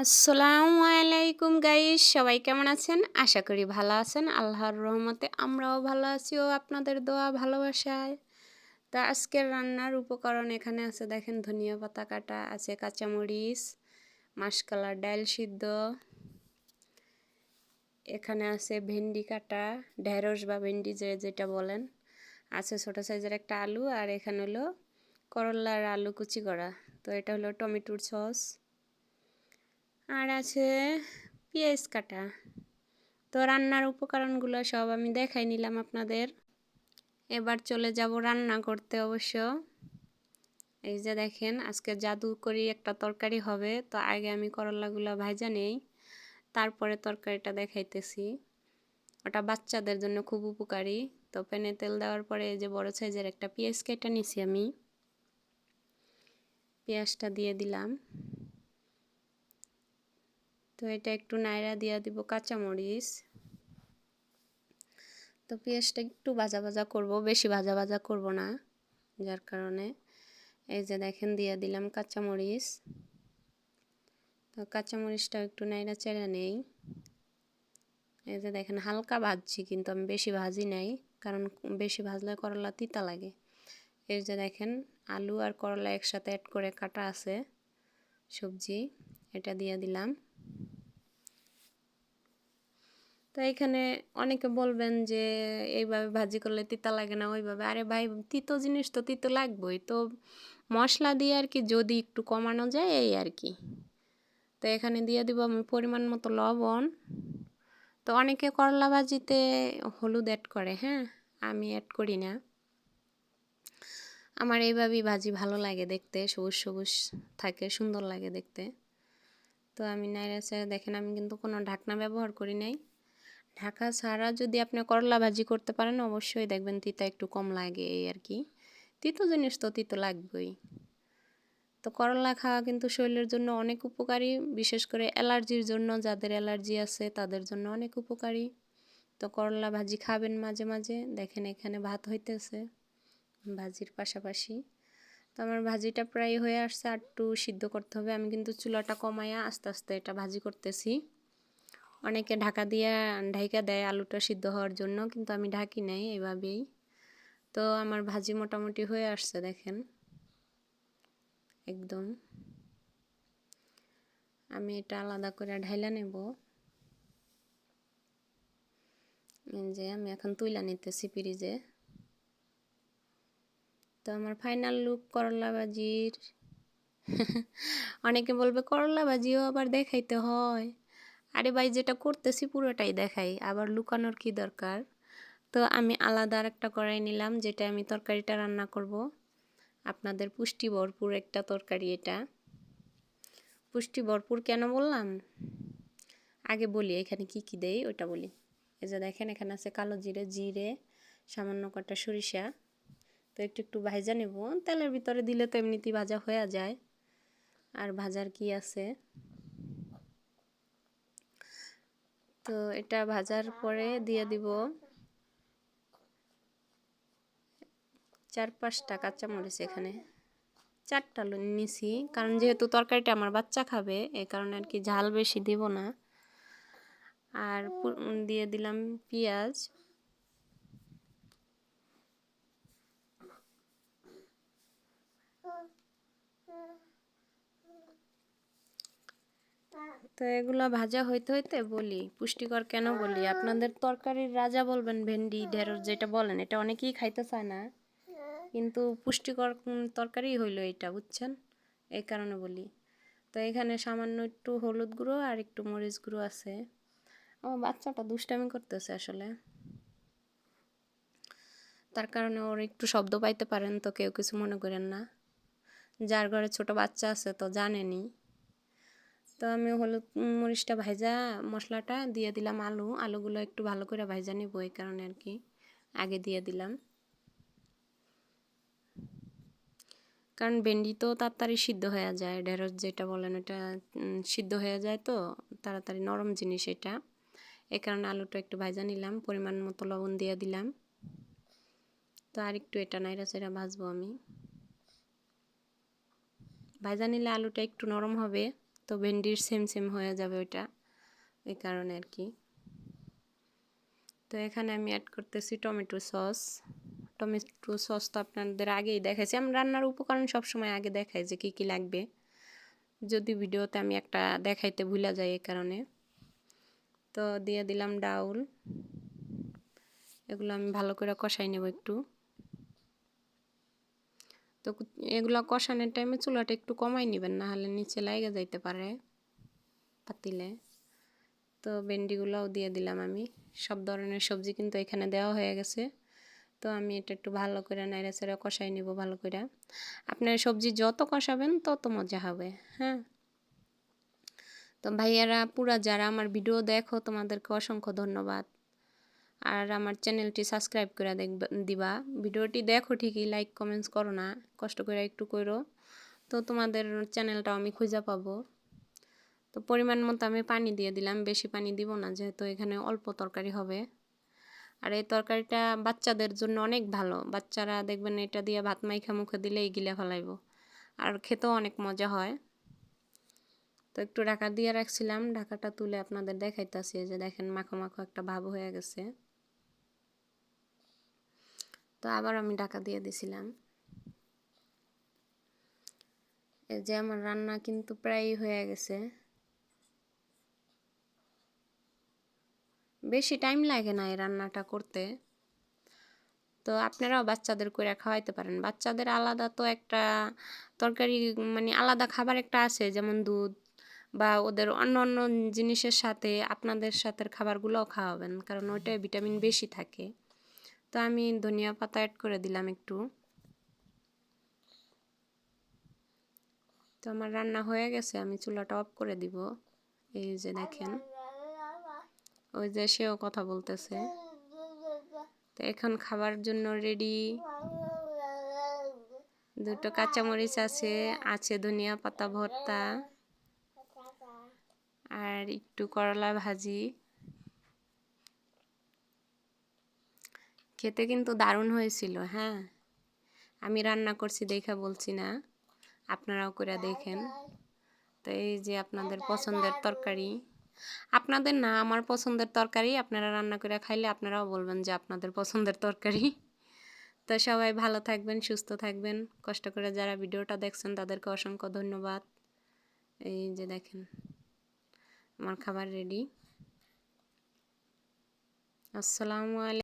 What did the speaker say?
আসসালামু আলাইকুম গাইস, সবাই কেমন আছেন? আশা করি ভালো আছেন। আল্লাহর রহমতে আমরাও ভালো আছি ও আপনাদের দোয়া ভালোবাসায়। তা আজকের রান্নার উপকরণ এখানে আছে, দেখেন ধনিয়া পাতা কাটা আছে, কাঁচামরিচ, মাসকলাই ডাল সিদ্ধ, এখানে আছে ভেন্ডি কাটা, ঢেঁড়স বা ভেন্ডি যেটা বলেন, আছে ছোট সাইজের একটা আলু, আর এখানে হলো করলার আলু কুচি করা। তো এটা হলো টমেটোর সস, আর আছে পেঁয়াজ কাটা। তো রান্নার উপকরণগুলো সব আমি দেখাই নিলাম আপনাদের। এবার চলে যাব রান্না করতে অবশ্য। এই যে দেখেন, আজকে জাদুকরি একটা তরকারি হবে। তো আগে আমি করলাগুলো ভাজা নেই, তারপরে তরকারিটা দেখাইতেছি। ওটা বাচ্চাদের জন্য খুব উপকারী। তো প্যানে তেল দেওয়ার পরে এই যে বড় সাইজের একটা পেঁয়াজ কেটে নিছি আমি, পেঁয়াজটা দিয়ে দিলাম। তো এটা একটু নাড়া দিয়ে দিব কাঁচামরিচ। তো পেঁয়াজটা একটু ভাজা ভাজা করব, বেশি ভাজা ভাজা করব না, যার কারণে এই যে দেখেন দিয়ে দিলাম কাঁচামরিচ। তো কাঁচামরিচটাও একটু নাড়া চেড়ে নেই। এই যে দেখেন হালকা ভাজছি, কিন্তু আমি বেশি ভাজি নাই, কারণ বেশি ভাজলে করলা তিতা লাগে। এই যে দেখেন আলু আর করলা একসাথে অ্যাড করে কাটা আছে সবজি, এটা দিয়ে দিলাম। তো এখানে অনেকে বলবেন যে এইভাবে ভাজি করলে তিতা লাগে না ওইভাবে। আরে ভাই, তিতো জিনিস তো তিতো লাগবেই। তো মশলা দিয়ে আর কি যদি একটু কমানো যায় এই আর কি। তো এখানে দিয়ে দিব আমি পরিমাণ মতো লবণ। তো অনেকে করলা ভাজিতে হলুদ অ্যাড করে, হ্যাঁ, আমি অ্যাড করি না। আমার এইভাবেই ভাজি ভালো লাগে দেখতে, সবুজ সবুজ থাকে, সুন্দর লাগে দেখতে। তো আমি নাইড়া চাড়া দেখেন, আমি কিন্তু কোনো ঢাকনা ব্যবহার করি নাই। ঢাকা ছাড়া যদি আপনি করলা ভাজি করতে পারেন, অবশ্যই দেখবেন তিতা একটু কম লাগে এই আর কি। তিতো জিনিস তো তিতো লাগবেই। তো করলা খাওয়া কিন্তু শরীরের জন্য অনেক উপকারী, বিশেষ করে অ্যালার্জির জন্য, যাদের অ্যালার্জি আছে তাদের জন্য অনেক উপকারী। তো করলা ভাজি খাবেন মাঝে মাঝে। দেখেন এখানে ভাত হইতেছে ভাজির পাশাপাশি। তো আমার ভাজিটা প্রায় হয়ে আসছে, আর একটু সিদ্ধ করতে হবে। আমি কিন্তু চুলাটা কমায়া আস্তে আস্তে এটা ভাজি করতেছি। অনেকে ঢাকা দিয়ে ঢাইকা দেয় আলুটা সিদ্ধ হওয়ার জন্য, কিন্তু আমি ঢাকি নাই, এভাবেই। তো আমার ভাজি মোটামুটি হয়ে আসছে দেখেন একদম। আমি এটা আলাদা করে ঢাইলা নেব। যে আমি এখন তুইলা নিতেছি ফ্রিজে। তো আমার ফাইনাল লুক করলা ভাজির। অনেকে বলবে করলা ভাজিও আবার দেখাইতে হয়। আরে ভাই, যেটা করতেছি পুরোটাই দেখাই, আবার লুকানোর কি দরকার। তো আমি আলাদা আর একটা কড়াই নিলাম, যেটা আমি তরকারিটা রান্না করব। আপনাদের পুষ্টি ভরপুর একটা তরকারি এটা। পুষ্টি ভরপুর কেন বললাম, আগে বলি এখানে কি কি দেই ওটা বলি। এই যে দেখেন এখানে আছে কালো জিরে, জিরে, সামান্য কটা সরিষা। তো একটু একটু ভাজা নেব, তেলের ভিতরে দিলে তো এমনিতেই ভাজা হয়ে যায়, আর ভাজার কি আছে। তো এটা ভাজার পরে দিয়ে দিব 4-5টা কাঁচামরিচ, এখানে 4টা নিছি, কারণ যেহেতু তরকারিটা আমার বাচ্চা খাবে এই কারণে আর কি ঝাল বেশি দিব না। আর দিয়ে দিলাম পেঁয়াজ। তো এগুলো ভাজা হইতে হইতে বলি পুষ্টিকর কেন বলি। আপনাদের তরকারির রাজা বলবেন ভেন্ডি, ঢেঁড়স যেটা বলেন, এটা অনেকেই খাইতে চায় না, কিন্তু পুষ্টিকর তরকারি হইলো এটা, বুঝছেন, এই কারণে বলি। তো এখানে সামান্য একটু হলুদ গুঁড়ো আর একটু মরিচ গুঁড়ো আছে। আমার বাচ্চাটা দুষ্টামি করতেছে আসলে, তার কারণে ওর একটু শব্দ পাইতে পারেন, তো কেউ কিছু মনে করেন না। যার ঘরে ছোট বাচ্চা আছে তো জানেনি। তো আমি হলুদ মরিচটা ভাজা মশলাটা দিয়ে দিলাম, আলুগুলো একটু ভালো করে ভাজা নিব এই কারণে আর কি আগে দিয়ে দিলাম। কারণ ভেন্ডি তো তাড়াতাড়ি সিদ্ধ হয়ে যায়, ঢেঁড়স যেটা বলেন ওটা সিদ্ধ হয়ে যায়, তো তাড়াতাড়ি নরম জিনিস এটা, এই কারণে আলুটা একটু ভাজা নিলাম, পরিমাণ মতো লবণ দিয়ে দিলাম। তো আর একটু এটা নাইড়া চাইড়া ভাজবো আমি। ভাজা নিলে আলুটা একটু নরম হবে, তো ভেন্ডির সেম সেম হয়ে যাবে ওইটা, এই কারণে আর কি। তো এখানে আমি অ্যাড করতেছি টমেটো সস। টমেটো সস তো আপনাদের আগেই দেখাইছি, আমি রান্নার উপকরণ সবসময় আগে দেখাই যে কী কী লাগবে, যদি ভিডিওতে আমি একটা দেখাইতে ভুলে যাই এই কারণে। তো দিয়ে দিলাম ডাউল, এগুলো আমি ভালো করে কষাই নেব একটু। তো এগুলো কষানোর টাইমে চুলাটা একটু কমাই নেবেন, না হলে নিচে লাগে যাইতে পারে পাতিলে। তো ভেন্ডিগুলোও দিয়ে দিলাম আমি, সব ধরনের সবজি কিন্তু এখানে দেওয়া হয়ে গেছে। তো আমি এটা একটু ভালো করে নাড়াচাড়া কষাই নেব ভালো করে। আপনার সবজি যত কষাবেন তত মজা হবে, হ্যাঁ। তো ভাইয়ারা পুরা যারা আমার ভিডিও দেখো তোমাদেরকে অসংখ্য ধন্যবাদ। আর আমার চ্যানেলটি সাবস্ক্রাইব করে দিবা। ভিডিওটি দেখো ঠিকই, লাইক কমেন্টস করো না, কষ্ট করে একটু করো, তো তোমাদের চ্যানেলটাও আমি খুঁজে পাবো। তো পরিমাণ মতো আমি পানি দিয়ে দিলাম, বেশি পানি দিব না যেহেতু এখানে অল্প তরকারি হবে। আর এই তরকারিটা বাচ্চাদের জন্য অনেক ভালো, বাচ্চারা দেখবেন এটা দিয়ে ভাত মাইখা মুখে দিলেই গিলে ফেলাইব, আর খেতেও অনেক মজা হয়। তো একটু ঢাকা দিয়ে রাখছিলাম, ঢাকাটা তুলে আপনাদের দেখাইতেছি যে দেখেন মাখো মাখো একটা ভাব হয়ে গেছে। তো আবার আমি ঢাকা দিয়ে দিছিলাম। এই যে আমার রান্না কিন্তু প্রায় হয়ে গেছে, বেশি টাইম লাগে না এই রান্নাটা করতে। তো আপনারাও বাচ্চাদের করে খাওয়াইতে পারেন, বাচ্চাদের আলাদা তো একটা তরকারি মানে আলাদা খাবার একটা আছে, যেমন দুধ বা ওদের অন্য অন্য জিনিসের সাথে আপনাদের সাথে খাবারগুলোও খাওয়াবেন, কারণ ওইটায় ভিটামিন বেশি থাকে। তো আমি ধনিয়া পাতা অ্যাড করে দিলাম একটু। তো আমার রান্না হয়ে গেছে, আমি চুলাটা অফ করে দিব। এই যে দেখেন, ওই যে সেও কথা বলতেছে। তো এখন খাবার জন্য রেডি। দুটো কাঁচামরিচ আছে, আছে ধনিয়া পাতা ভর্তা, আর একটু করলা ভাজি। খেতে কিন্তু দারুণ হয়েছিল, হ্যাঁ। আমি রান্না করছি দেখা বলছি না, আপনারাও করে দেখেন। তো এই যে আপনাদের পছন্দের তরকারি, আপনাদের না আমার পছন্দের তরকারি, আপনারা রান্না করে খাইলে আপনারাও বলবেন যে আপনাদের পছন্দের তরকারি। তো সবাই ভালো থাকবেন, সুস্থ থাকবেন। কষ্ট করে যারা ভিডিওটা দেখছেন তাদেরকে অসংখ্য ধন্যবাদ। এই যে দেখেন আমার খাবার রেডি। আসসালামু আলাইকুম।